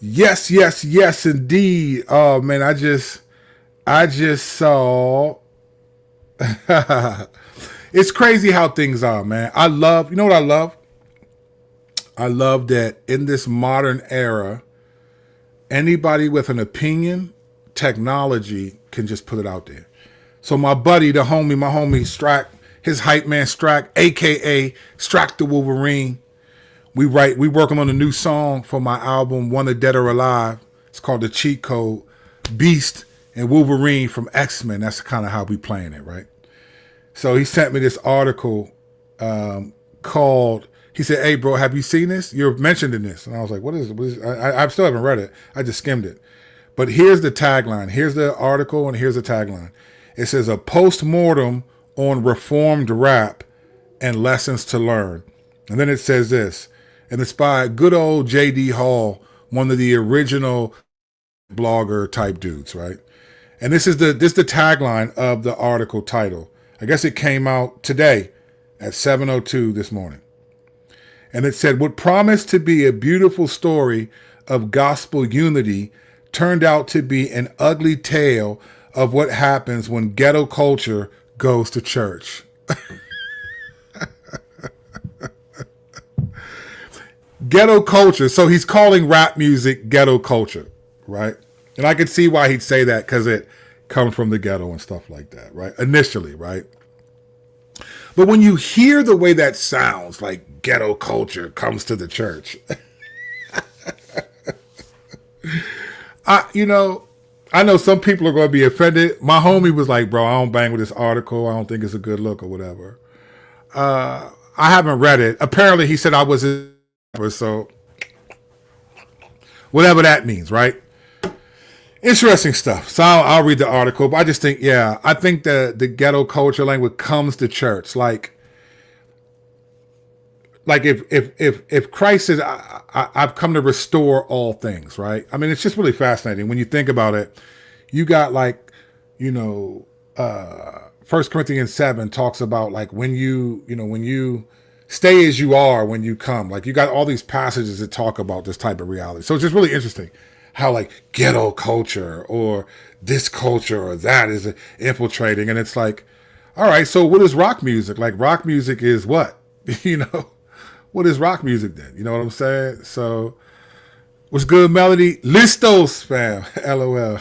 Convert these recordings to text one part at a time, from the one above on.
Yes, yes, yes, indeed. Oh man, I just saw. It's crazy how things are, man. I love, you know what I love? I love that in this modern era, anybody with an opinion, technology can just put it out there. So my buddy, my homie Strack, his hype man Strack, aka Strack the Wolverine. We working on a new song for my album, One of Dead or Alive. It's called The Cheat Code. Beast and Wolverine from X-Men. That's kind of how we playing it, right? So he sent me this article called, he said, "Hey bro, have you seen this? You're mentioned in this." And I was like, what is it? I still haven't read it. I just skimmed it. But here's the tagline. Here's the article and here's the tagline. It says, "A post-mortem on reformed rap and lessons to learn." And then it says this, and it's by good old J.D. Hall, one of the original blogger type dudes, right? And this is the tagline of the article title. I guess it came out today at 7:02 this morning. And it said, "What promised to be a beautiful story of gospel unity turned out to be an ugly tale of what happens when ghetto culture goes to church." Ghetto culture. So he's calling rap music ghetto culture, right? And I could see why he'd say that, because it comes from the ghetto and stuff like that, right? Initially, right? But when you hear the way that sounds, like ghetto culture comes to the church, I know some people are going to be offended. My homie was like, "Bro, I don't bang with this article. I don't think it's a good look," or whatever. I haven't read it. Apparently he said I was so whatever that means, right? Interesting stuff. So I'll read the article, but I just think, I think the ghetto culture language comes to church. Like if Christ says, I've come to restore all things, right? I mean, it's just really fascinating when you think about it. You got First Corinthians 7 talks about like when you stay as you are when you come. Like you got all these passages that talk about this type of reality. So it's just really interesting how like ghetto culture or this culture or that is infiltrating. And it's like, all right, so what is rock music? Like rock music is what? What is rock music then? You know what I'm saying? So what's good, Melody? Listos, fam. LOL.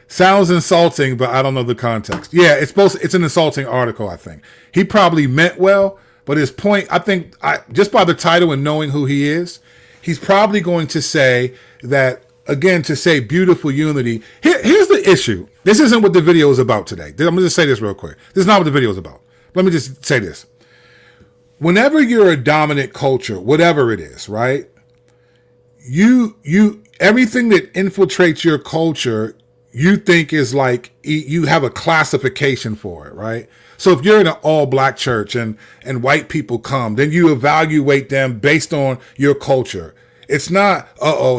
Sounds insulting, but I don't know the context. Yeah, it's an insulting article, I think. He probably meant well, but his point, I think, just by the title and knowing who he is, he's probably going to say that, again, to say beautiful unity. Here's the issue. This isn't what the video is about today. I'm going to just say this real quick. This is not what the video is about. Let me just say this. Whenever you're a dominant culture, whatever it is, right? You everything that infiltrates your culture, you think is like, you have a classification for it, right? So if you're in an all-black church and white people come, then you evaluate them based on your culture. It's not,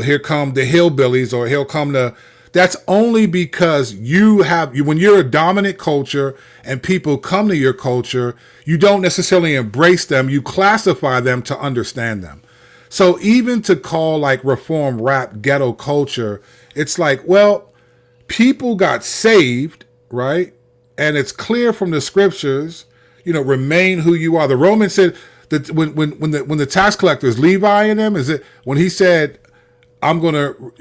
here come the hillbillies or here come the... That's only because when you're a dominant culture and people come to your culture, you don't necessarily embrace them. You classify them to understand them. So even to call like reform rap ghetto culture, it's like, well, people got saved, right? And it's clear from the scriptures, remain who you are. The Romans said that when the tax collectors, Levi and them, is it when he said, I'm going to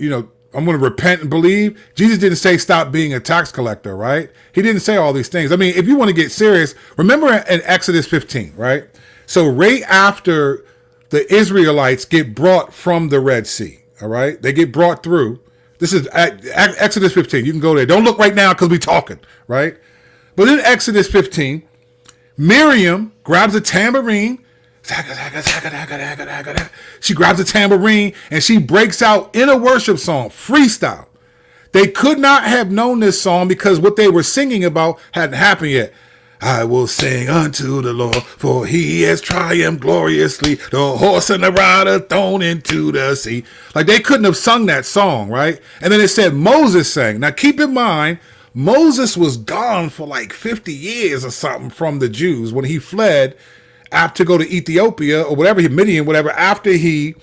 repent and believe. Jesus didn't say stop being a tax collector, right? He didn't say all these things. I mean, if you want to get serious, remember in Exodus 15, right? So right after the Israelites get brought from the Red Sea, all right? They get brought through. This is Exodus 15. You can go there. Don't look right now because we're talking, right? But in Exodus 15, Miriam grabs a tambourine. She grabs a tambourine and she breaks out in a worship song, freestyle. They could not have known this song because what they were singing about hadn't happened yet. I will sing unto the Lord, for he has triumphed gloriously. The horse and the rider thrown into the sea. Like they couldn't have sung that song, right? And then it said Moses sang. Now keep in mind, Moses was gone for like 50 years or something from the Jews when he fled. after go to Ethiopia or whatever, Midian, whatever, after he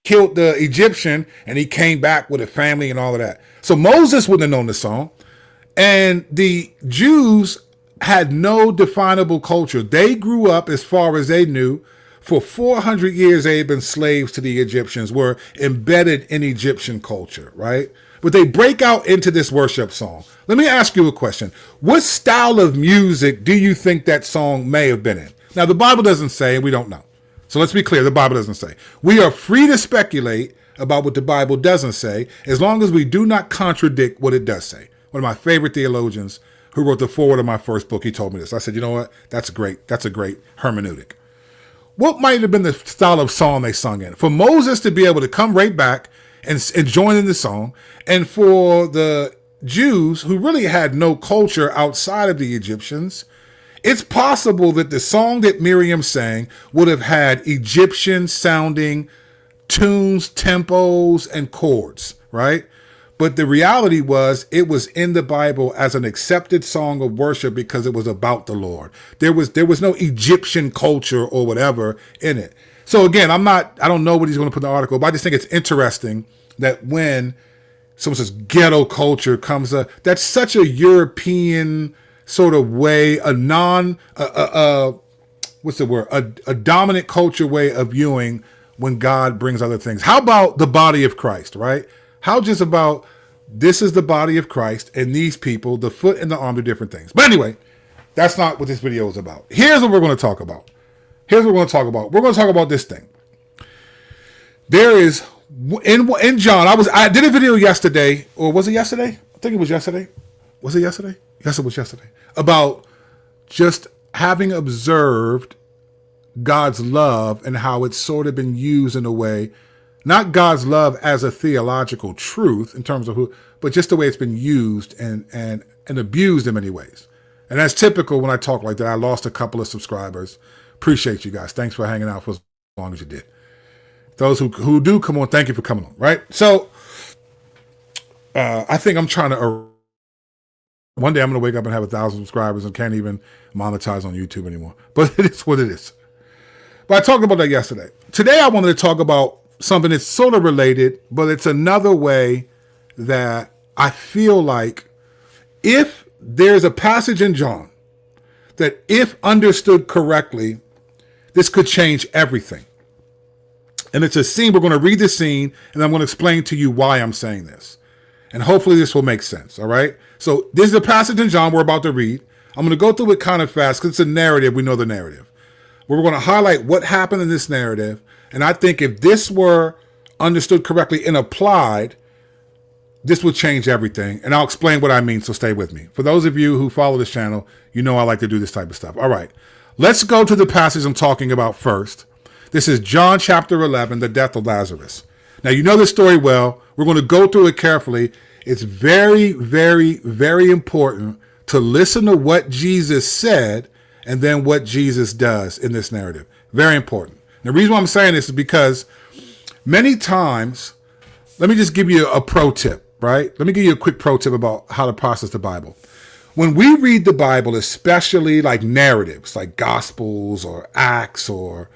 killed the Egyptian and he came back with a family and all of that. So Moses wouldn't have known the song. And the Jews had no definable culture. They grew up, as far as they knew, for 400 years they had been slaves to the Egyptians, were embedded in Egyptian culture, right? But they break out into this worship song. Let me ask you a question. What style of music do you think that song may have been in? Now, the Bible doesn't say, and we don't know. So let's be clear, the Bible doesn't say. We are free to speculate about what the Bible doesn't say, as long as we do not contradict what it does say. One of my favorite theologians who wrote the foreword of my first book, he told me this. I said, you know what? That's great. That's a great hermeneutic. What might have been the style of song they sung in? For Moses to be able to come right back and join in the song, and for the Jews who really had no culture outside of the Egyptians, it's possible that the song that Miriam sang would have had Egyptian sounding tunes, tempos, and chords, right? But the reality was it was in the Bible as an accepted song of worship because it was about the Lord. There was no Egyptian culture or whatever in it. So again, I don't know what he's going to put in the article, but I just think it's interesting that when someone says ghetto culture comes up, that's such a European sort of way, a dominant culture way of viewing when God brings other things. How about the body of Christ, right? How just about this is the body of Christ and these people, the foot and the arm, are different things. But anyway, that's not what this video is about. Here's what we're going to talk about. We're going to talk about this thing. There is in John. I did a video yesterday, or was it yesterday? I think it was yesterday. Was it yesterday? Yes, it was yesterday. About just having observed God's love and how it's sort of been used in a way, not God's love as a theological truth in terms of but just the way it's been used and abused in many ways. And that's typical when I talk like that. I lost a couple of subscribers. Appreciate you guys. Thanks for hanging out for as long as you did. Those who do come on, thank you for coming on, right? So I think I'm trying to, one day I'm going to wake up and have 1,000 subscribers and can't even monetize on YouTube anymore. But it is what it is. But I talked about that yesterday. Today I wanted to talk about something that's sort of related, but it's another way that I feel like if there's a passage in John that, if understood correctly, this could change everything. And it's a scene. We're going to read the scene, and I'm going to explain to you why I'm saying this. And hopefully this will make sense, all right? So this is a passage in John we're about to read. I'm going to go through it kind of fast because it's a narrative. We know the narrative. We're going to highlight what happened in this narrative. And I think if this were understood correctly and applied, this would change everything. And I'll explain what I mean, so stay with me. For those of you who follow this channel, you know I like to do this type of stuff. All right, let's go to the passage I'm talking about first. This is John chapter 11, the death of Lazarus. Now, you know this story well. We're going to go through it carefully. It's very, very, very important to listen to what Jesus said and then what Jesus does in this narrative. Very important. The reason why I'm saying this is because many times, let me just give you a pro tip, right? Let me give you a quick pro tip about how to process the Bible. When we read the Bible, especially like narratives, like Gospels or Acts or,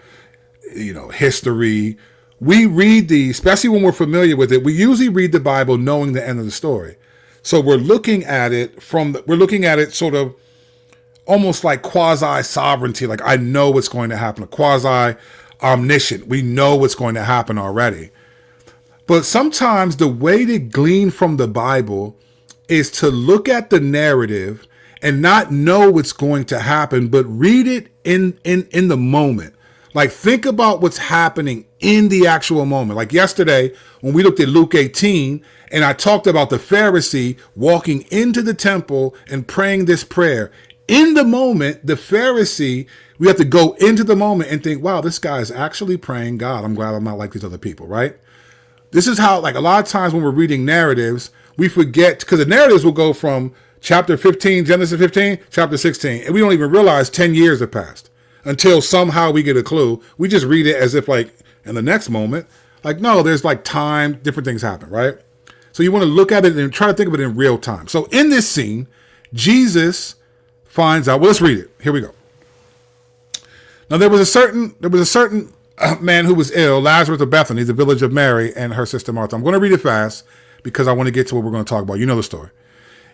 history, we read these, especially when we're familiar with it, we usually read the Bible knowing the end of the story. So we're looking at it sort of almost like quasi-sovereignty, like I know what's going to happen, a quasi-omniscient. We know what's going to happen already. But sometimes the way to glean from the Bible is to look at the narrative and not know what's going to happen, but read it in the moment. Like, think about what's happening in the actual moment. Like yesterday, when we looked at Luke 18, and I talked about the Pharisee walking into the temple and praying this prayer. In the moment, the Pharisee, we have to go into the moment and think, wow, this guy is actually praying God. I'm glad I'm not like these other people, right? This is how, like, a lot of times when we're reading narratives, we forget, because the narratives will go from chapter 15, Genesis 15, chapter 16, and we don't even realize 10 years have passed until somehow we get a clue. We just read it as if, like, in the next moment, like, no, there's like time, different things happen, right? So you want to look at it and try to think of it in real time. So in this scene, Jesus finds out, well, let's read it. Here we go. Now there was a certain man who was ill, Lazarus of Bethany, the village of Mary and her sister Martha. I'm going to read it fast because I want to get to what we're going to talk about. You know the story.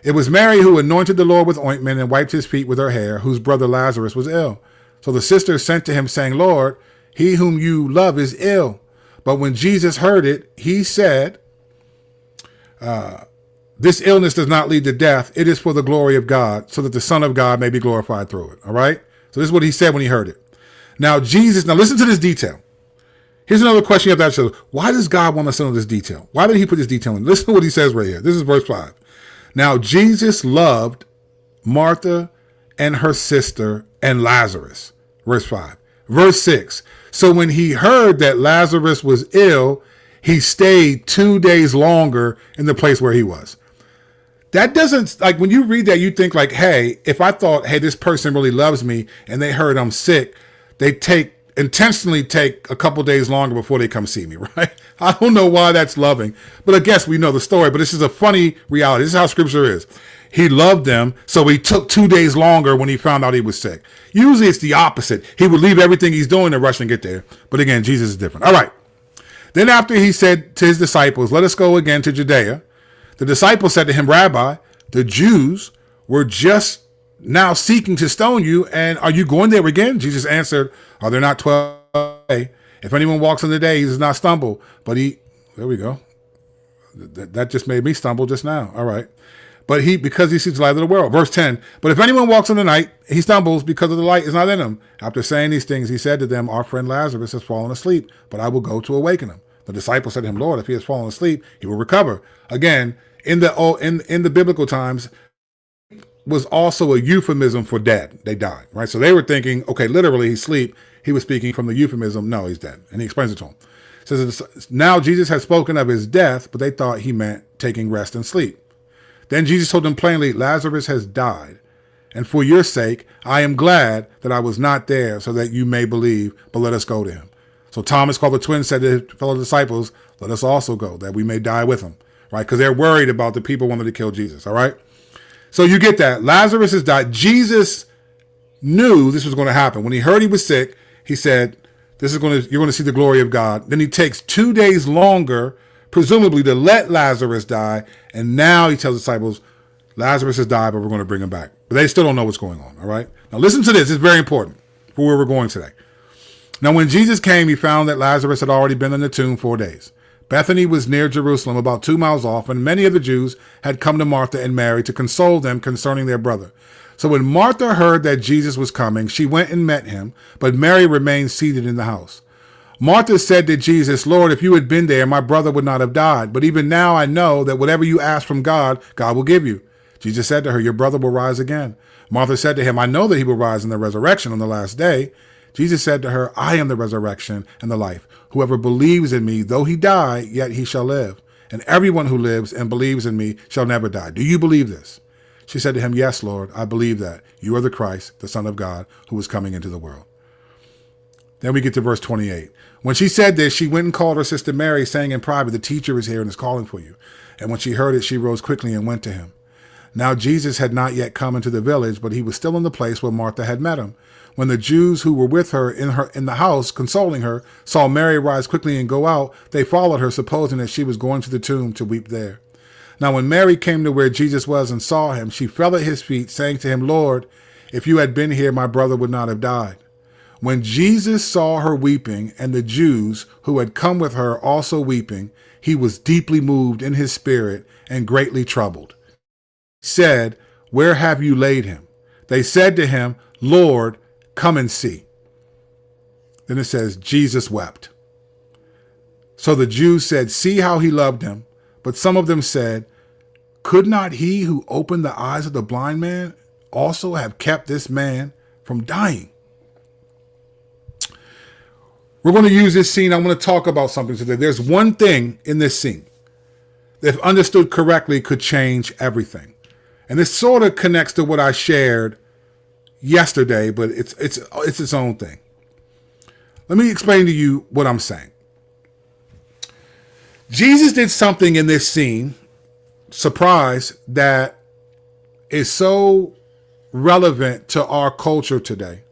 It was Mary who anointed the Lord with ointment and wiped his feet with her hair, whose brother Lazarus was ill. So the sisters sent to him, saying, Lord, he whom you love is ill. But when Jesus heard it, he said, this illness does not lead to death. It is for the glory of God, so that the Son of God may be glorified through it. All right? So this is what he said when he heard it. Now listen to this detail. Here's another question you have to ask yourself. Why does God want us to know this detail? Why did he put this detail in? Listen to what he says right here. This is verse 5. Now Jesus loved Martha and her sister and Lazarus. Verse 5. Verse 6. So when he heard that Lazarus was ill, he stayed 2 days longer in the place where he was. That doesn't, like, when you read that, you think like, hey, if I thought, hey, this person really loves me and they heard I'm sick, they intentionally take a couple days longer before they come see me, right? I don't know why that's loving, but I guess we know the story, but this is a funny reality. This is how scripture is. He loved them, so he took 2 days longer when he found out he was sick. Usually it's the opposite. He would leave everything he's doing and rush and get there. But again, Jesus is different. All right. Then after he said to his disciples, let us go again to Judea. The disciples said to him, Rabbi, the Jews were just now seeking to stone you, and are you going there again? Jesus answered, are there not 12? If anyone walks in the day, he does not stumble. But there we go. That just made me stumble just now. All right. But because he sees the light of the world. Verse 10, but if anyone walks in the night, he stumbles because of the light is not in him. After saying these things, he said to them, our friend Lazarus has fallen asleep, but I will go to awaken him. The disciples said to him, Lord, if he has fallen asleep, he will recover. Again, in the biblical times, was also a euphemism for dead. They died, right? So they were thinking, okay, literally he's asleep. He was speaking from the euphemism. No, he's dead. And he explains it to him. It says, now Jesus had spoken of his death, but they thought he meant taking rest and sleep. Then Jesus told them plainly, Lazarus has died. And for your sake, I am glad that I was not there so that you may believe, but let us go to him. So Thomas, called the twin, said to his fellow disciples, let us also go that we may die with him, right? Because they're worried about the people wanting to kill Jesus, all right? So you get that. Lazarus has died. Jesus knew this was going to happen. When he heard he was sick, he said, you're going to see the glory of God. Then he takes 2 days longer, presumably to let Lazarus die. And now he tells the disciples, Lazarus has died, but we're going to bring him back. But they still don't know what's going on. All right. Now listen to this. It's very important for where we're going today. Now, when Jesus came, he found that Lazarus had already been in the tomb 4 days. Bethany was near Jerusalem, about 2 miles off, and many of the Jews had come to Martha and Mary to console them concerning their brother. So when Martha heard that Jesus was coming, she went and met him, but Mary remained seated in the house. Martha said to Jesus, Lord, if you had been there, my brother would not have died. But even now I know that whatever you ask from God, God will give you. Jesus said to her, your brother will rise again. Martha said to him, I know that he will rise in the resurrection on the last day. Jesus said to her, I am the resurrection and the life. Whoever believes in me, though he die, yet he shall live. And everyone who lives and believes in me shall never die. Do you believe this? She said to him, yes, Lord, I believe that. You are the Christ, the Son of God, who is coming into the world. Then we get to verse 28. When she said this, she went and called her sister Mary, saying in private, the teacher is here and is calling for you. And when she heard it, she rose quickly and went to him. Now Jesus had not yet come into the village, but he was still in the place where Martha had met him. When the Jews who were with her in the house, consoling her, saw Mary rise quickly and go out, they followed her, supposing that she was going to the tomb to weep there. Now when Mary came to where Jesus was and saw him, she fell at his feet, saying to him, Lord, if you had been here, my brother would not have died. When Jesus saw her weeping, and the Jews who had come with her also weeping, he was deeply moved in his spirit and greatly troubled. He said, where have you laid him? They said to him, Lord, come and see. Then it says, Jesus wept. So the Jews said, see how he loved him. But some of them said, could not he who opened the eyes of the blind man also have kept this man from dying? We're going to use this scene. I'm going to talk about something today. There's one thing in this scene that, if understood correctly, could change everything. And this sort of connects to what I shared yesterday, but it's its own thing. Let me explain to you what I'm saying. Jesus did something in this scene, surprise, that is so relevant to our culture today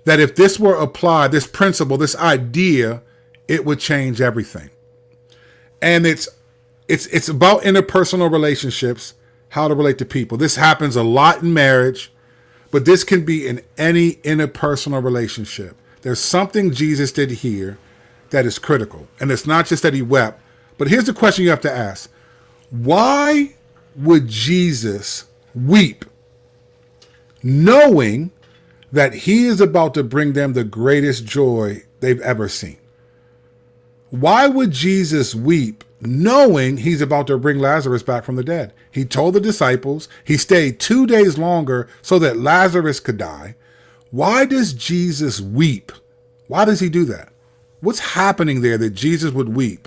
that if this were applied, this principle, this idea, it would change everything. And it's about interpersonal relationships, how to relate to people. This happens a lot in marriage, but this can be in any interpersonal relationship. There's something Jesus did here that is critical. And it's not just that he wept, but here's the question you have to ask. Why would Jesus weep knowing that he is about to bring them the greatest joy they've ever seen? Why would Jesus weep knowing he's about to bring Lazarus back from the dead? He told the disciples, he stayed 2 days longer so that Lazarus could die. Why does Jesus weep? Why does he do that? What's happening there that Jesus would weep?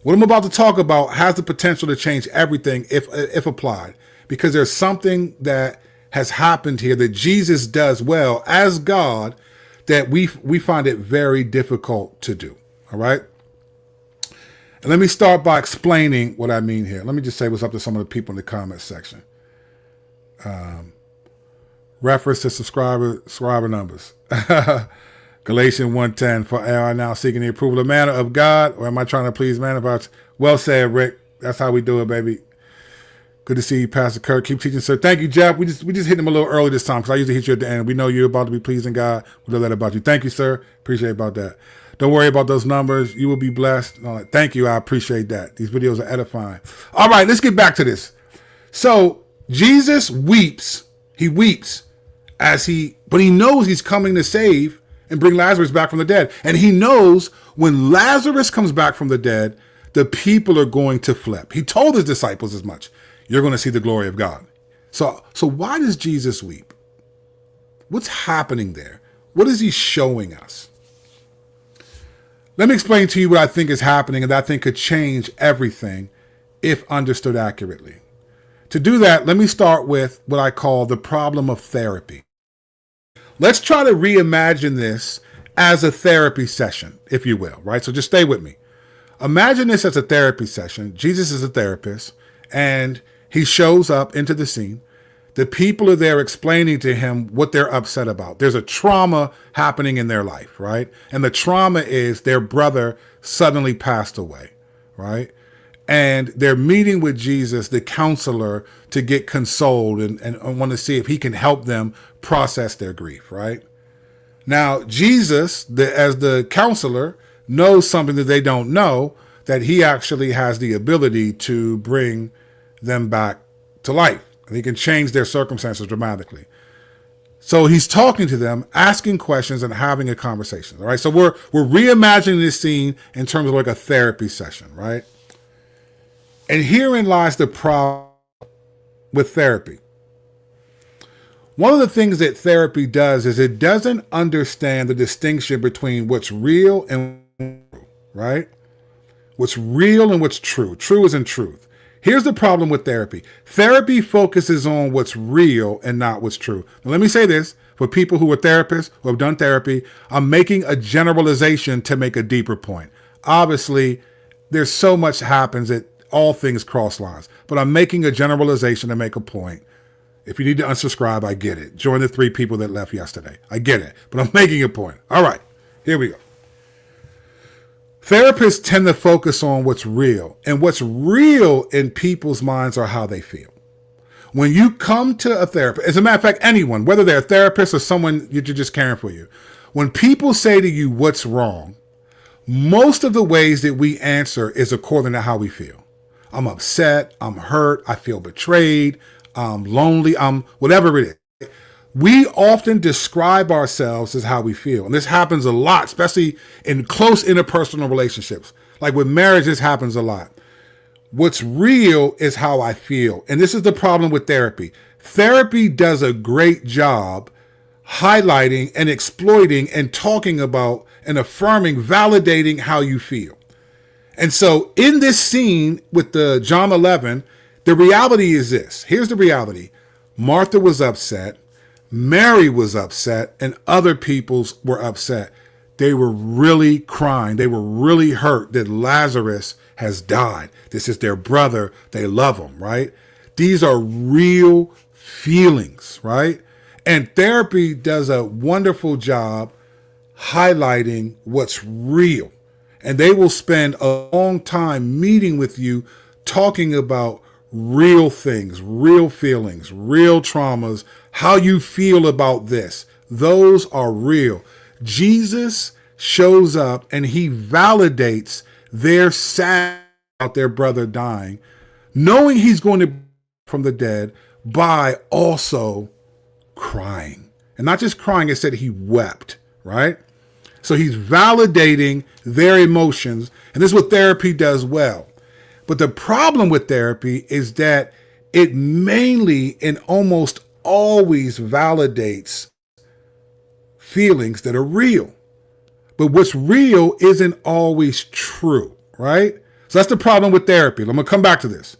What I'm about to talk about has the potential to change everything if applied, because there's something that has happened here that Jesus does well as God that we find it very difficult to do. All right. And let me start by explaining what I mean here. Let me just say what's up to some of the people in the comment section. Reference to subscriber numbers. Galatians 1:10, for am I now seeking the approval of man of God, or am I trying to please man? Well said, Rick. That's how we do it, baby. Good to see you, Pastor Kirk. Keep teaching, sir. Thank you, Jeff. We just hit him a little early this time because I usually hit you at the end. We know you're about to be pleasing God. We love that about you. Thank you, sir. Appreciate about that. Don't worry about those numbers. You will be blessed. Thank you. I appreciate that. These videos are edifying. All right, let's get back to this. So Jesus weeps. He weeps but he knows he's coming to save and bring Lazarus back from the dead. And he knows when Lazarus comes back from the dead, the people are going to flip. He told his disciples as much. You're going to see the glory of God. So why does Jesus weep? What's happening there? What is he showing us? Let me explain to you what I think is happening and that I think could change everything if understood accurately. To do that, let me start with what I call the problem of therapy. Let's try to reimagine this as a therapy session, if you will, right? So just stay with me. Imagine this as a therapy session. Jesus is a therapist, and he shows up into the scene. The people are there explaining to him what they're upset about. There's a trauma happening in their life, right? And the trauma is their brother suddenly passed away, right? And they're meeting with Jesus, the counselor, to get consoled and want to see if he can help them process their grief, right? Now, Jesus, as the counselor, knows something that they don't know, that he actually has the ability to bring them back to life. And he can change their circumstances dramatically. So he's talking to them, asking questions and having a conversation, all right? So we're reimagining this scene in terms of like a therapy session, right? And herein lies the problem with therapy. One of the things that therapy does is it doesn't understand the distinction between what's real and true, right? What's real and what's true. True isn't truth. Here's the problem with therapy. Therapy focuses on what's real and not what's true. Now, let me say this for people who are therapists, who have done therapy. I'm making a generalization to make a deeper point. Obviously, there's so much happens that all things cross lines, but I'm making a generalization to make a point. If you need to unsubscribe, I get it. Join the 3 people that left yesterday. I get it, but I'm making a point. All right, here we go. Therapists tend to focus on what's real, and what's real in people's minds are how they feel. When you come to a therapist, as a matter of fact, anyone, whether they're a therapist or someone you're just caring for you, when people say to you, what's wrong, most of the ways that we answer is according to how we feel. I'm upset, I'm hurt, I feel betrayed, I'm lonely, I'm whatever it is. We often describe ourselves as how we feel. And this happens a lot, especially in close interpersonal relationships. Like with marriage, this happens a lot. What's real is how I feel. And this is the problem with therapy. Therapy does a great job highlighting and exploiting and talking about and affirming, validating how you feel. And so in this scene with the John 11, the reality is this. Here's the reality. Martha was upset. Mary was upset, and other peoples were upset. They were really crying. They were really hurt that Lazarus has died. This is their brother. They love him, right? These are real feelings, right? And therapy does a wonderful job highlighting what's real. And they will spend a long time meeting with you, talking about real things, real feelings, real traumas, how you feel about this. Those are real. Jesus shows up and he validates their sad about their brother dying, knowing he's going to from the dead, by also crying. And not just crying, it said he wept, right? So he's validating their emotions, and this is what therapy does well. But the problem with therapy is that it mainly and almost always validates feelings that are real. But what's real isn't always true, right? So that's the problem with therapy. I'm going to come back to this.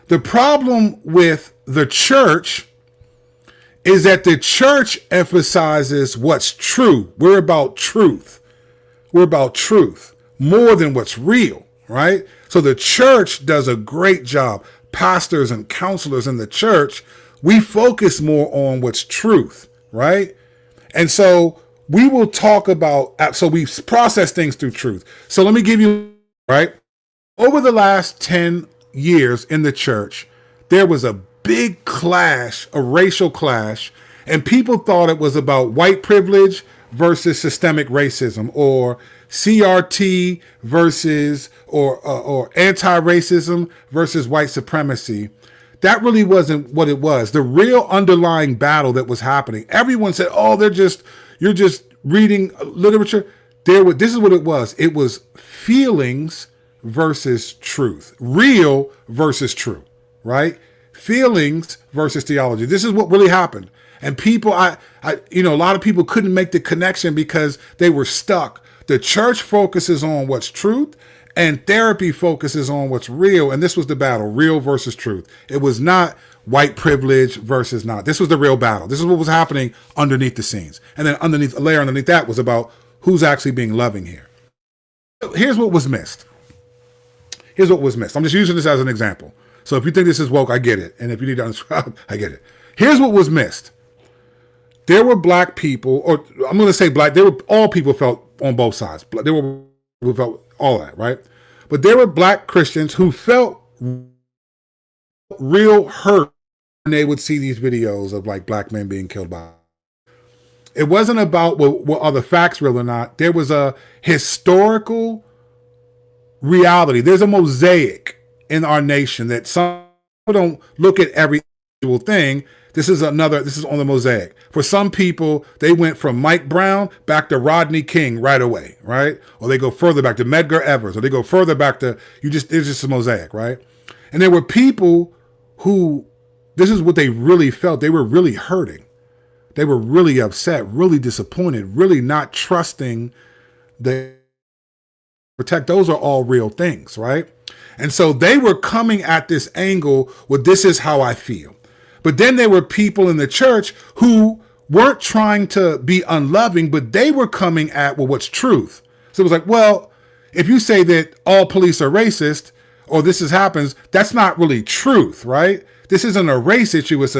The problem with the church is that the church emphasizes what's true. We're about truth. We're about truth more than what's real, right? So the church does a great job. Pastors and counselors in the church, we focus more on what's truth, right? And so we will talk about, so we process things through truth. So let me give you, right? Over the last 10 years in the church, there was a big clash, a racial clash, and people thought it was about white privilege versus systemic racism, or CRT versus or anti-racism versus white supremacy. That really wasn't what it was. The real underlying battle that was happening. Everyone said, "Oh, you're just reading literature." This is what it was. It was feelings versus truth, real versus true, right? Feelings versus theology. This is what really happened. And people, a lot of people couldn't make the connection because they were stuck. The church focuses on what's truth, and therapy focuses on what's real. And this was the battle, real versus truth. It was not white privilege versus not. This was the real battle. This is what was happening underneath the scenes. And then a layer underneath that was about who's actually being loving here. Here's what was missed. Here's what was missed. I'm just using this as an example. So if you think this is woke, I get it. And if you need to unsubscribe, I get it. Here's what was missed. There were black people, or I'm going to say black, all people felt on both sides. There were who felt all that, right? But there were black Christians who felt real hurt when they would see these videos of like black men being killed by. It wasn't about what are the facts real or not. There was a historical reality. There's a mosaic in our nation that some people don't look at every individual thing. This is on the mosaic. For some people, they went from Mike Brown back to Rodney King right away, right? Or they go further back to Medgar Evers, or they go further back to, it's just a mosaic, right? And there were people who, this is what they really felt. They were really hurting. They were really upset, really disappointed, really not trusting the protect. Those are all real things, right? And so they were coming at this angle with, this is how I feel. But then there were people in the church who weren't trying to be unloving, but they were coming at, well, what's truth? So it was like, well, if you say that all police are racist, or this happens, that's not really truth, right? This isn't a race issue. It's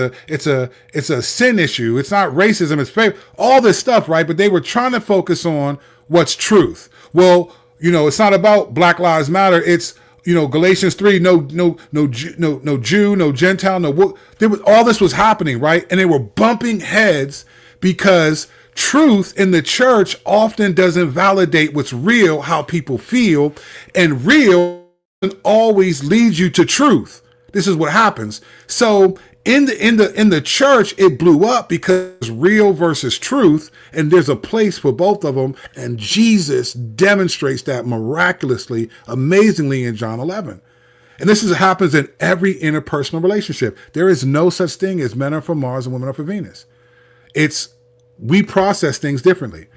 a sin issue. It's not racism. It's faith. All this stuff, right? But they were trying to focus on what's truth. Well, it's not about Black Lives Matter. It's, Galatians 3, no Jew, no Gentile, all this was happening, right? And they were bumping heads because truth in the church often doesn't validate what's real, how people feel, and real always leads you to truth. This is what happens. So in the church, it blew up because real versus truth, and there's a place for both of them. And Jesus demonstrates that miraculously, amazingly in John 11. And this happens in every interpersonal relationship. There is no such thing as men are from Mars and women are from Venus. We process things differently.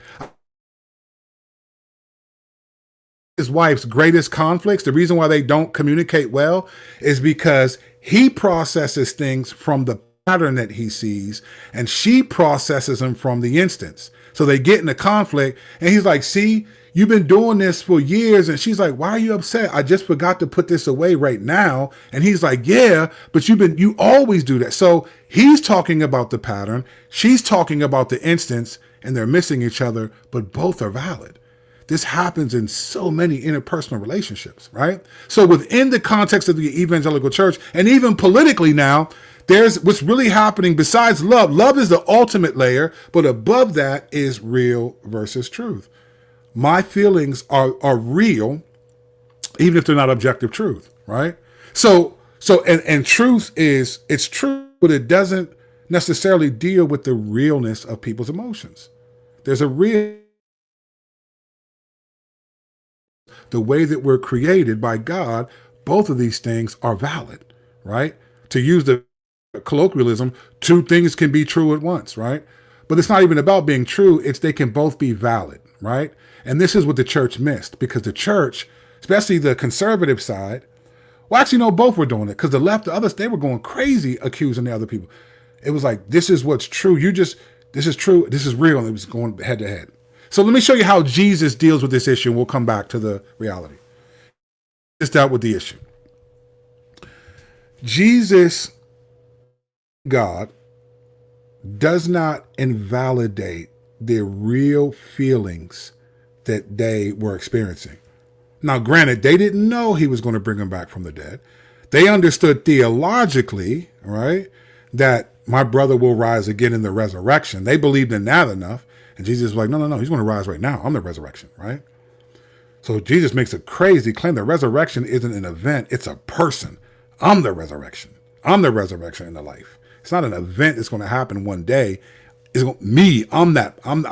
His wife's greatest conflicts, the reason why they don't communicate well, is because he processes things from the pattern that he sees, and she processes them from the instance. So they get in a conflict, and he's like, see, you've been doing this for years. And she's like, why are you upset? I just forgot to put this away right now. And he's like, yeah, but you always do that. So he's talking about the pattern. She's talking about the instance, and they're missing each other, but both are valid. This happens in so many interpersonal relationships, right? So within the context of the evangelical church, and even politically now, there's what's really happening besides love. Love is the ultimate layer, but above that is real versus truth. My feelings are real, even if they're not objective truth, right? So truth is, it's true, but it doesn't necessarily deal with the realness of people's emotions. There's a real, the way that we're created by God, both of these things are valid, right? To use the colloquialism, two things can be true at once, right? But it's not even about being true. It's they can both be valid, right? And this is what the church missed, because the church, especially the conservative side, well, actually, no, both were doing it, because the left, the others, they were going crazy accusing the other people. It was like, this is what's true. This is true. This is real. And it was going head to head. So let me show you how Jesus deals with this issue, and we'll come back to the reality. Just dealt with the issue. Jesus, God, does not invalidate their real feelings that they were experiencing. Now, granted, they didn't know he was going to bring them back from the dead. They understood theologically, right, that my brother will rise again in the resurrection. They believed in that enough. And Jesus was like, no, he's going to rise right now. I'm the resurrection, right? So Jesus makes a crazy claim. The resurrection isn't an event. It's a person. I'm the resurrection. I'm the resurrection and the life. It's not an event that's going to happen one day. It's me. I'm that. I'm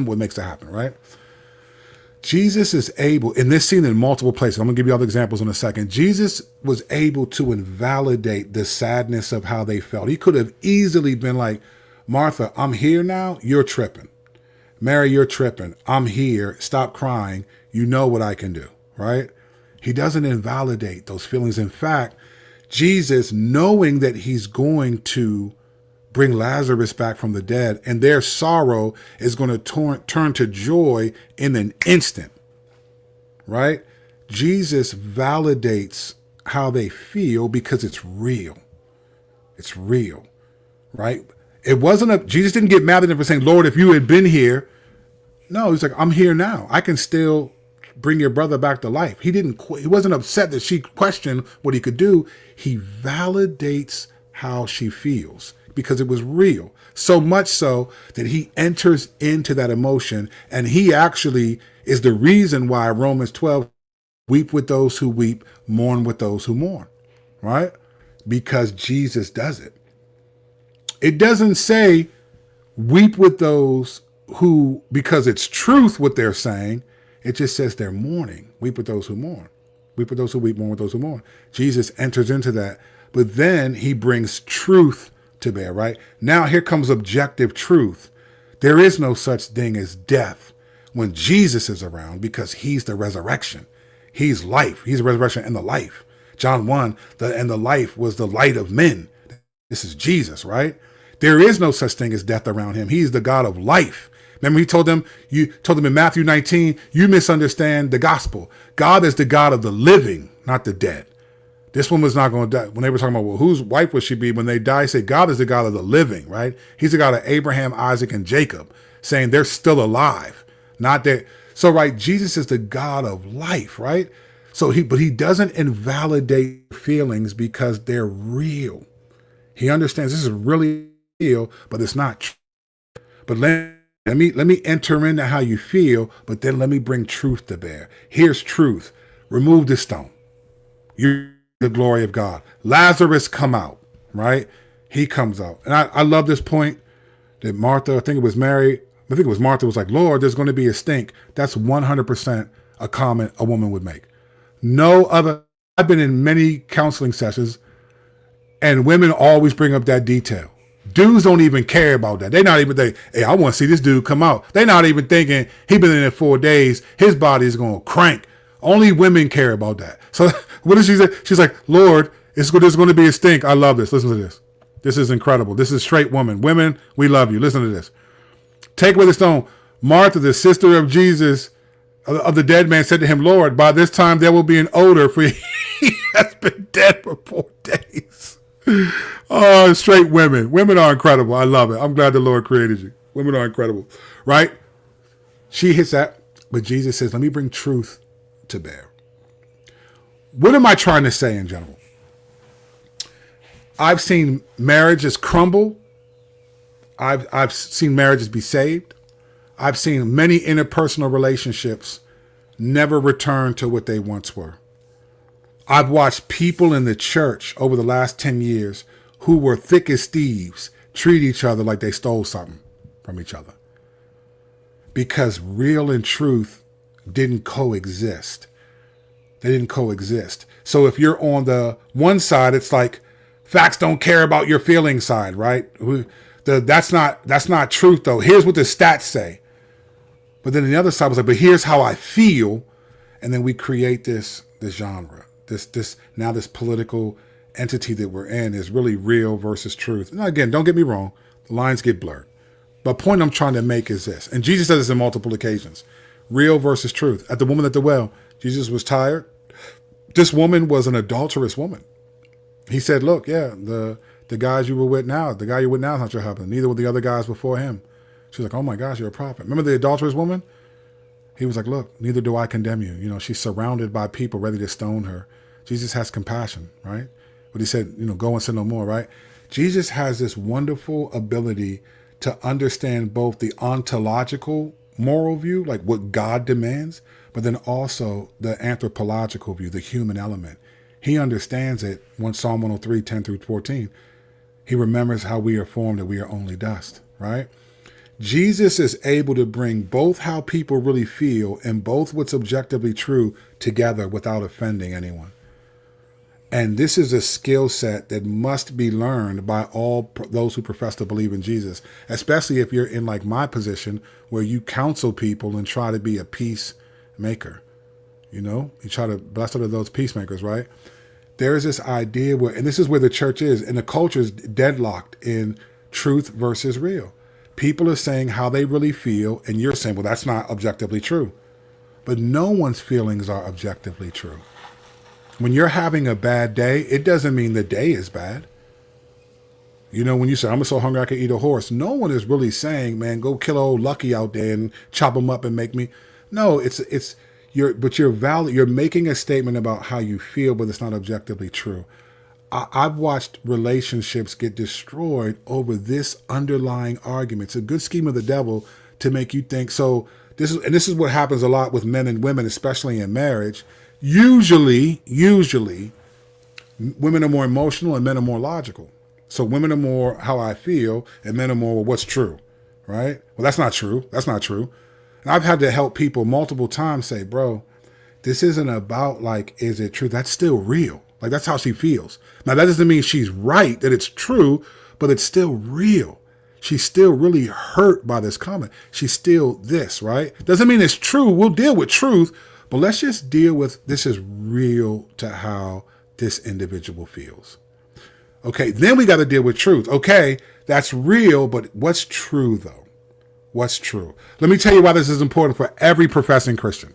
what makes it happen, right? Jesus is able, in this scene in multiple places, I'm going to give you other examples in a second. Jesus was able to invalidate the sadness of how they felt. He could have easily been like, Martha, I'm here now. You're tripping. Mary, you're tripping. I'm here. Stop crying. You know what I can do, right? He doesn't invalidate those feelings. In fact, Jesus, knowing that he's going to bring Lazarus back from the dead, and their sorrow is going to turn to joy in an instant, right? Jesus validates how they feel because it's real. It's real, right? It wasn't Jesus didn't get mad at them for saying, Lord, if you had been here. No, he's like, I'm here now. I can still bring your brother back to life. He wasn't upset that she questioned what he could do. He validates how she feels because it was real. So much so that he enters into that emotion, and he actually is the reason why Romans 12, weep with those who weep, mourn with those who mourn, right? Because Jesus does it. It doesn't say weep with those who, because it's truth what they're saying. It just says they're mourning. Weep with those who mourn. Weep with those who weep, mourn with those who mourn. Jesus enters into that. But then he brings truth to bear, right? Now here comes objective truth. There is no such thing as death when Jesus is around, because he's the resurrection. He's life. He's the resurrection and the life. John 1, and the life was the light of men. This is Jesus, right? There is no such thing as death around him. He's the God of life. Remember, you told them in Matthew 19, you misunderstand the gospel. God is the God of the living, not the dead. This one was not going to die. When they were talking about, well, whose wife would she be when they die? Say, God is the God of the living, right? He's the God of Abraham, Isaac, and Jacob, saying they're still alive, not that. So, right, Jesus is the God of life, right? But he doesn't invalidate feelings because they're real. He understands this is really real, but it's not true. But let me enter into how you feel, but then let me bring truth to bear. Here's truth. Remove the stone. You're the glory of God. Lazarus come out, right? He comes out. And I love this point that Martha, I think it was Martha was like, Lord, there's going to be a stink. That's 100% a comment a woman would make. No other. I've been in many counseling sessions, and women always bring up that detail. Dudes don't even care about that. They're not even thinking, hey, I want to see this dude come out. They're not even thinking he been in there 4 days. His body is going to crank. Only women care about that. So what does she say? She's like, Lord, there's going to be a stink. I love this. Listen to this. This is incredible. This is straight woman. Women, we love you. Listen to this. Take away the stone. Martha, the sister of Jesus, of the dead man, said to him, Lord, by this time there will be an odor, for he has been dead for 4 days. Oh, straight women. Women are incredible. I love it. I'm glad the Lord created you. Women are incredible, right? She hits that, but Jesus says, let me bring truth to bear. What am I trying to say in general? I've seen marriages crumble. I've seen marriages be saved. I've seen many interpersonal relationships never return to what they once were. I've watched people in the church over the last 10 years who were thick as thieves treat each other like they stole something from each other. Because real and truth didn't coexist. They didn't coexist. So if you're on the one side, it's like facts don't care about your feeling side, right? That's not truth though. Here's what the stats say. But then the other side was like, but here's how I feel. And then we create this genre, this political entity that we're in is really real versus truth. Now, again, don't get me wrong. The lines get blurred. But the point I'm trying to make is this. And Jesus says this on multiple occasions. Real versus truth. At the woman at the well, Jesus was tired. This woman was an adulterous woman. He said, look, yeah, the guys you were with now, the guy you're with now is not your husband. Neither were the other guys before him. She's like, oh my gosh, you're a prophet. Remember the adulterous woman? He was like, look, neither do I condemn you. You know, she's surrounded by people ready to stone her. Jesus has compassion, right? But he said, go and sin no more, right? Jesus has this wonderful ability to understand both the ontological moral view, like what God demands, but then also the anthropological view, the human element. He understands it. Psalm 103, 10 through 14. He remembers how we are formed, that we are only dust, right? Jesus is able to bring both how people really feel and both what's objectively true together without offending anyone. And this is a skill set that must be learned by all those who profess to believe in Jesus, especially if you're in like my position where you counsel people and try to be a peacemaker. You try to bless out of those peacemakers, right? There is this idea where, and this is where the church is, and the culture is deadlocked in truth versus real. People are saying how they really feel, and you're saying, well, that's not objectively true. But no one's feelings are objectively true. When you're having a bad day, it doesn't mean the day is bad. When you say, I'm so hungry I could eat a horse, no one is really saying, man, go kill old Lucky out there and chop him up and make me. No, you're making a statement about how you feel, but it's not objectively true. I've watched relationships get destroyed over this underlying argument. It's a good scheme of the devil to make you think. So this is what happens a lot with men and women, especially in marriage. Usually, women are more emotional and men are more logical. So women are more how I feel and men are more well, what's true, right? Well, that's not true. That's not true. And I've had to help people multiple times say, bro, this isn't about like, is it true? That's still real. Like that's how she feels. Now that doesn't mean she's right, that it's true, but it's still real. She's still really hurt by this comment. She's still this, right? Doesn't mean it's true. We'll deal with truth, but let's just deal with this is real to how this individual feels. Okay, then we got to deal with truth. Okay, that's real, but what's true though? What's true? Let me tell you why this is important for every professing Christian.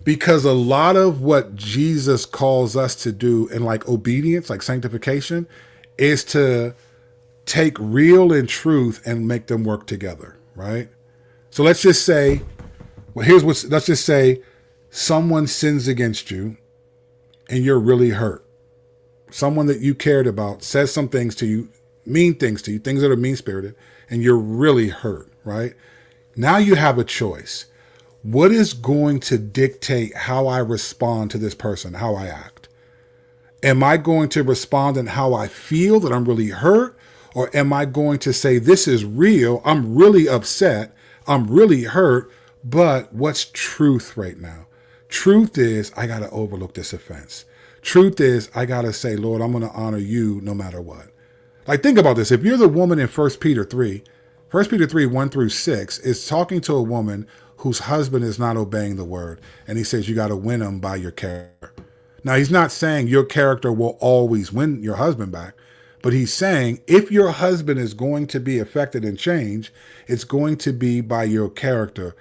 Because a lot of what Jesus calls us to do in like obedience, like sanctification, is to take real and truth and make them work together, right? So let's just say, let's just say someone sins against you and you're really hurt. Someone that you cared about says some things to you, mean things to you, things that are mean-spirited, and you're really hurt, right? Now you have a choice. What is going to dictate how I respond to this person, how I act? Am I going to respond in how I feel, that I'm really hurt? Or am I going to say, this is real, I'm really upset, I'm really hurt, but what's truth right now? Truth is, I got to overlook this offense. Truth is, I got to say, Lord, I'm going to honor you no matter what. Like, think about this. If you're the woman in 1 Peter 3, 1 Peter 3, 1 through 6 is talking to a woman whose husband is not obeying the word. And he says, you got to win him by your character. Now, he's not saying your character will always win your husband back, But he's saying if your husband is going to be affected and change, it's going to be by your character.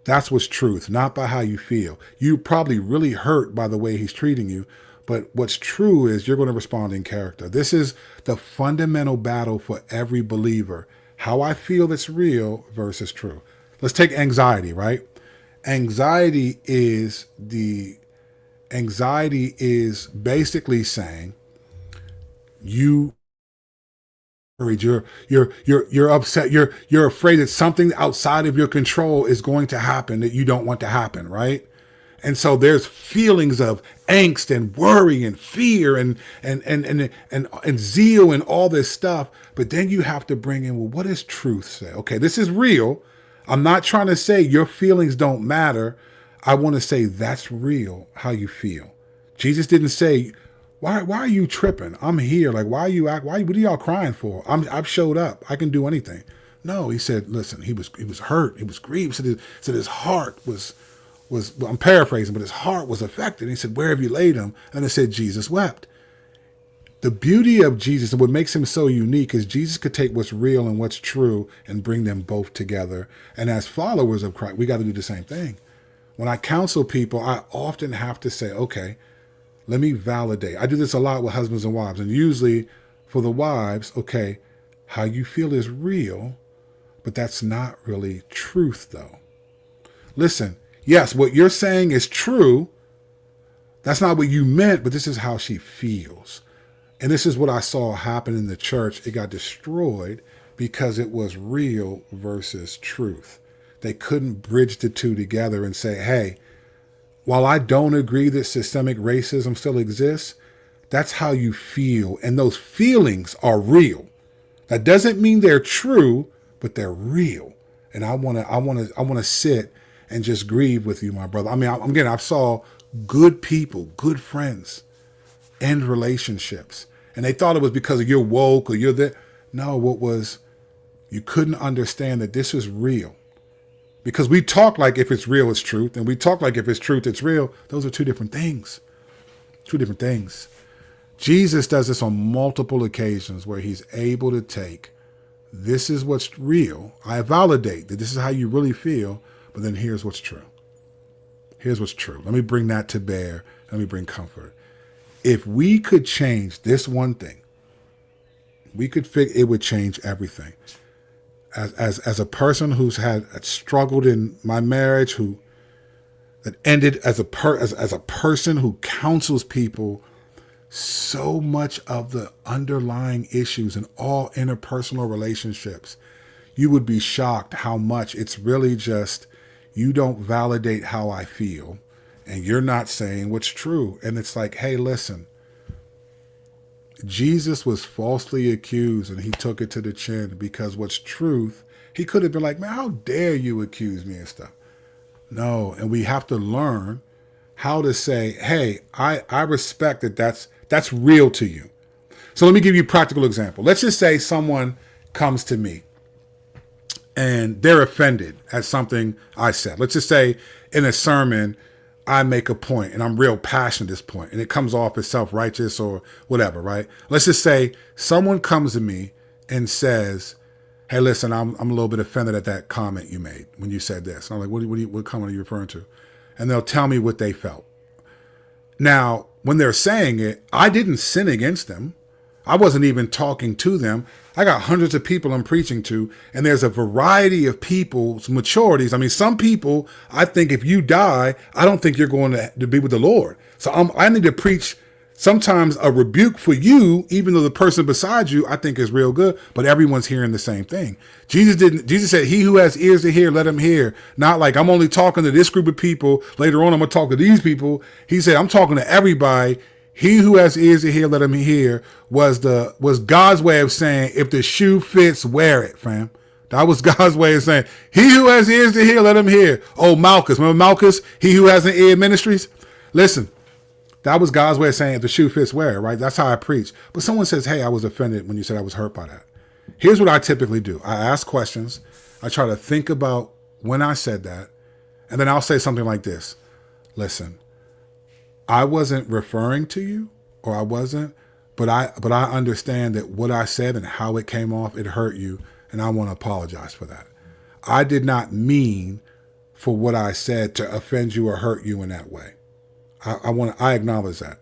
That's what's truth, not by how you feel. You probably really hurt by the way he's treating you, but what's true is you're going to respond in character. This is the fundamental battle for every believer. How I feel that's real versus true. Let's take anxiety, right? Anxiety is basically saying you worried, you're upset, you're afraid that something outside of your control is going to happen that you don't want to happen, right? And so there's feelings of angst and worry and fear and zeal and all this stuff. But then you have to bring in, well, what does truth say? Okay, this is real. I'm not trying to say your feelings don't matter. I want to say that's real, how you feel. Jesus didn't say, why are you tripping? I'm here. Like, what are y'all crying for? I've showed up. I can do anything. No, he said, listen, he was hurt. He was grieved. Said his heart was, I'm paraphrasing, but his heart was affected. He said, where have you laid him? And it said, Jesus wept. The beauty of Jesus and what makes him so unique is Jesus could take what's real and what's true and bring them both together. And as followers of Christ, we got to do the same thing. When I counsel people, I often have to say, okay, let me validate. I do this a lot with husbands and wives. And usually for the wives, okay, how you feel is real, but that's not really truth though. Listen, yes, what you're saying is true. That's not what you meant, but this is how she feels. And this is what I saw happen in the church. It got destroyed because it was real versus truth. They couldn't bridge the two together and say, hey, while I don't agree that systemic racism still exists, that's how you feel. And those feelings are real. That doesn't mean they're true, but they're real. And I want to sit and just grieve with you, my brother. I mean, I saw good people, good friends end relationships. And they thought it was because of you're woke or you're that. No, what was, you couldn't understand that this is real. Because we talk like if it's real, it's truth. And we talk like if it's truth, it's real. Those are two different things. Two different things. Jesus does this on multiple occasions where he's able to take, this is what's real. I validate that this is how you really feel, but then here's what's true. Here's what's true. Let me bring that to bear. Let me bring comfort. If we could change this one thing, it would change everything. As a person who's had struggled in my marriage, that ended as a person who counsels people, so much of the underlying issues in all interpersonal relationships, you would be shocked how much it's really just, you don't validate how I feel and you're not saying what's true. And it's like, hey, listen, Jesus was falsely accused and he took it to the chin because what's truth, he could have been like, man, how dare you accuse me and stuff. No, and we have to learn how to say, hey, I respect that that's real to you. So let me give you a practical example. Let's just say someone comes to me and they're offended at something I said. Let's just say in a sermon, I make a point and I'm real passionate at this point and it comes off as self-righteous or whatever, right? Let's just say someone comes to me and says, hey, listen, I'm a little bit offended at that comment you made when you said this. And I'm like, what comment are you referring to? And they'll tell me what they felt. Now, when they're saying it, I didn't sin against them. I wasn't even talking to them. I got hundreds of people I'm preaching to, and there's a variety of people's maturities. I mean, some people, I think if you die, I don't think you're going to be with the Lord. So I need to preach sometimes a rebuke for you, even though the person beside you, I think is real good, but everyone's hearing the same thing. Jesus said, he who has ears to hear, let him hear. Not like I'm only talking to this group of people. Later on, I'm going to talk to these people. He said, I'm talking to everybody. He who has ears to hear, let him hear was God's way of saying, if the shoe fits, wear it, fam. That was God's way of saying, he who has ears to hear, let him hear. Oh, Malchus. Remember Malchus? He who has an ear ministries? Listen, that was God's way of saying, if the shoe fits, wear it, right? That's how I preach. But someone says, hey, I was offended when you said I was hurt by that. Here's what I typically do. I ask questions. I try to think about when I said that. And then I'll say something like this. Listen, I wasn't referring to you, or I wasn't, but I understand that what I said and how it came off, it hurt you, and I want to apologize for that. I did not mean for what I said to offend you or hurt you in that way. I acknowledge that.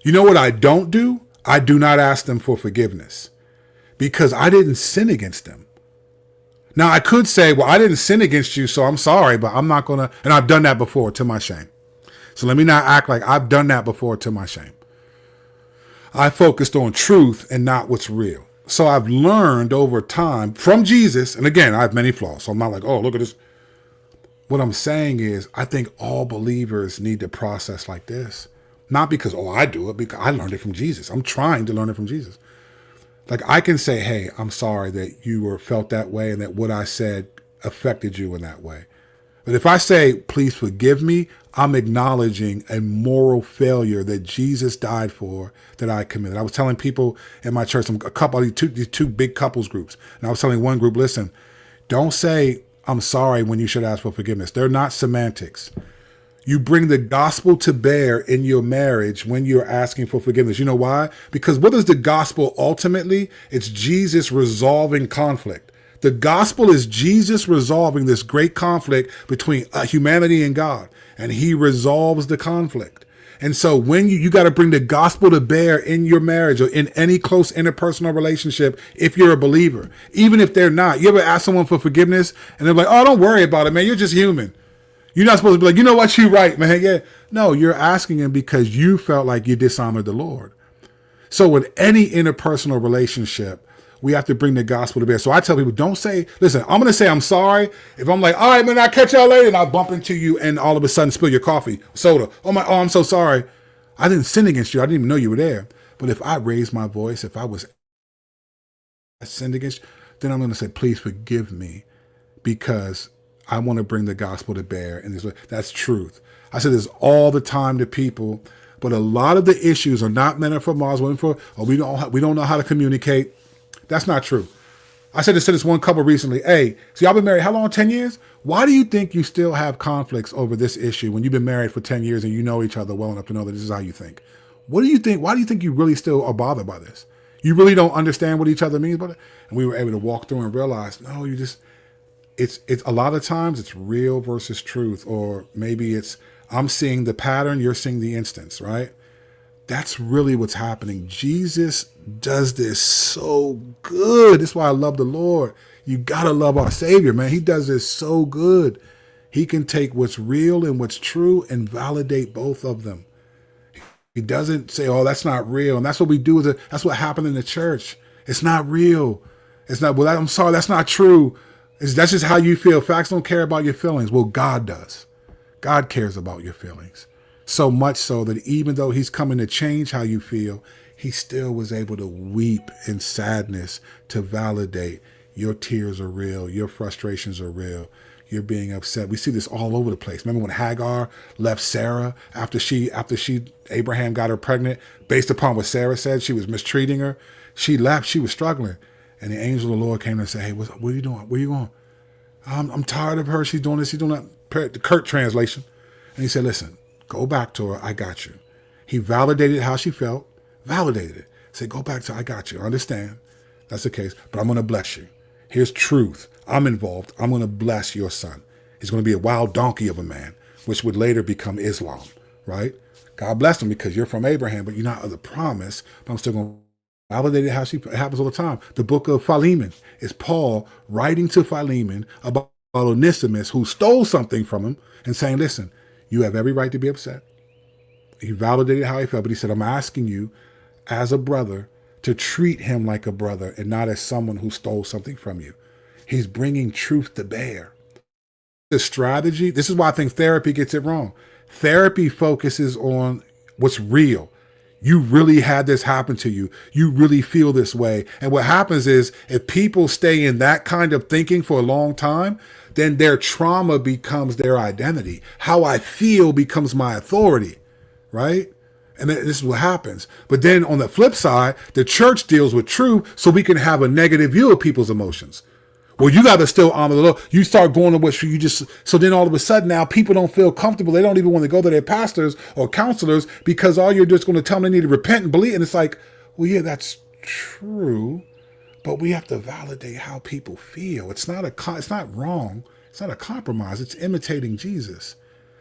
You know what I don't do? I do not ask them for forgiveness because I didn't sin against them. Now I could say, well, I didn't sin against you, so I'm sorry, but I'm not gonna, and I've done that before to my shame. So let me not act like I've done that before to my shame. I focused on truth and not what's real. So I've learned over time from Jesus, and again, I have many flaws, so I'm not like, oh, look at this. What I'm saying is, I think all believers need to process like this. Not because, oh, I do it, because I learned it from Jesus. I'm trying to learn it from Jesus. Like I can say, hey, I'm sorry that you were felt that way and that what I said affected you in that way. But if I say, please forgive me, I'm acknowledging a moral failure that Jesus died for that I committed. I was telling people in my church, a couple of these two big couples groups, and I was telling one group, listen, don't say I'm sorry when you should ask for forgiveness. They're not semantics. You bring the gospel to bear in your marriage when you're asking for forgiveness. You know why? Because what is the gospel ultimately? It's Jesus resolving conflict. The gospel is Jesus resolving this great conflict between humanity and God, and he resolves the conflict. And so when you got to bring the gospel to bear in your marriage or in any close interpersonal relationship, if you're a believer, even if they're not. You ever ask someone for forgiveness and they're like, oh, don't worry about it, man. You're just human. You're not supposed to be like, you know what? You're right, man. Yeah. No, you're asking him because you felt like you dishonored the Lord. So with any interpersonal relationship, we have to bring the gospel to bear. So I tell people, don't say, listen, I'm going to say I'm sorry. If I'm like, all right, man, I'll catch y'all later, and I'll bump into you and all of a sudden spill your coffee, soda. Oh, I'm so sorry. I didn't sin against you. I didn't even know you were there. But if I raised my voice, if I sinned against you, then I'm going to say, please forgive me because I want to bring the gospel to bear in this way. That's truth. I say this all the time to people, but a lot of the issues are not men are for Mars, women for, or we don't know how to communicate. That's not true. I said this to this one couple recently. Hey, so y'all been married how long? 10 years? Why do you think you still have conflicts over this issue when you've been married for 10 years and you know each other well enough to know that this is how you think? What do you think? Why do you think you really still are bothered by this? You really don't understand what each other means by it? And we were able to walk through and realize, no, it's a lot of times it's real versus truth, or maybe it's I'm seeing the pattern, you're seeing the instance, right? That's really what's happening. Jesus does this so good. That's why I love the Lord. You got to love our Savior, man. He does this so good. He can take what's real and what's true and validate both of them. He doesn't say, oh, that's not real. And that's what we do. That's what happened in the church. It's not real. It's not, well, I'm sorry, that's not true. That's just how you feel. Facts don't care about your feelings. Well, God does. God cares about your feelings. So much so that even though he's coming to change how you feel, he still was able to weep in sadness to validate your tears are real, your frustrations are real, you're being upset. We see this all over the place. Remember when Hagar left Sarah after Abraham got her pregnant, based upon what Sarah said, she was mistreating her. She left, she was struggling. And the angel of the Lord came and said, hey, what are you doing? Where are you going? I'm tired of her. She's doing this, she's doing that. The Kurt translation. And he said, listen, go back to her. I got you. He validated how she felt, validated it. Said, go back to her. I got you. I understand. That's the case. But I'm going to bless you. Here's truth. I'm involved. I'm going to bless your son. He's going to be a wild donkey of a man, which would later become Islam, right? God bless him because you're from Abraham, but you're not of the promise. But I'm still going to validate it how it happens all the time. The book of Philemon is Paul writing to Philemon about Onesimus, who stole something from him, and saying, listen, you have every right to be upset. He validated how he felt, but he said, I'm asking you as a brother to treat him like a brother and not as someone who stole something from you. He's bringing truth to bear. The strategy, this is why I think therapy gets it wrong. Therapy focuses on what's real. You really had this happen to you. You really feel this way. And what happens is if people stay in that kind of thinking for a long time, then their trauma becomes their identity. How I feel becomes my authority, right? And this is what happens. But then on the flip side, the church deals with truth so we can have a negative view of people's emotions. Well, you got to still honor the Lord. You start going to what you just, so then all of a sudden now people don't feel comfortable. They don't even want to go to their pastors or counselors because all you're just going to tell them they need to repent and believe. And it's like, Well, yeah, that's true, but we have to validate how people feel. It's not it's not wrong. It's not a compromise. It's imitating Jesus.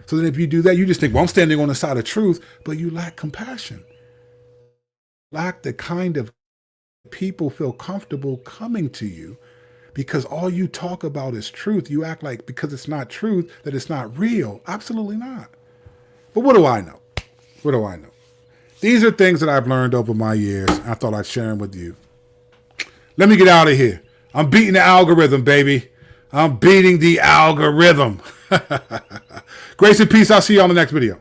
So then if you do that, you just think, well, I'm standing on the side of truth, but you lack compassion. Lack the kind of people feel comfortable coming to you because all you talk about is truth. You act like because it's not truth that it's not real. Absolutely not. But what do I know? What do I know? These are things that I've learned over my years. I thought I'd share them with you. Let me get out of here. I'm beating the algorithm, baby. I'm beating the algorithm. Grace and peace. I'll see you on the next video.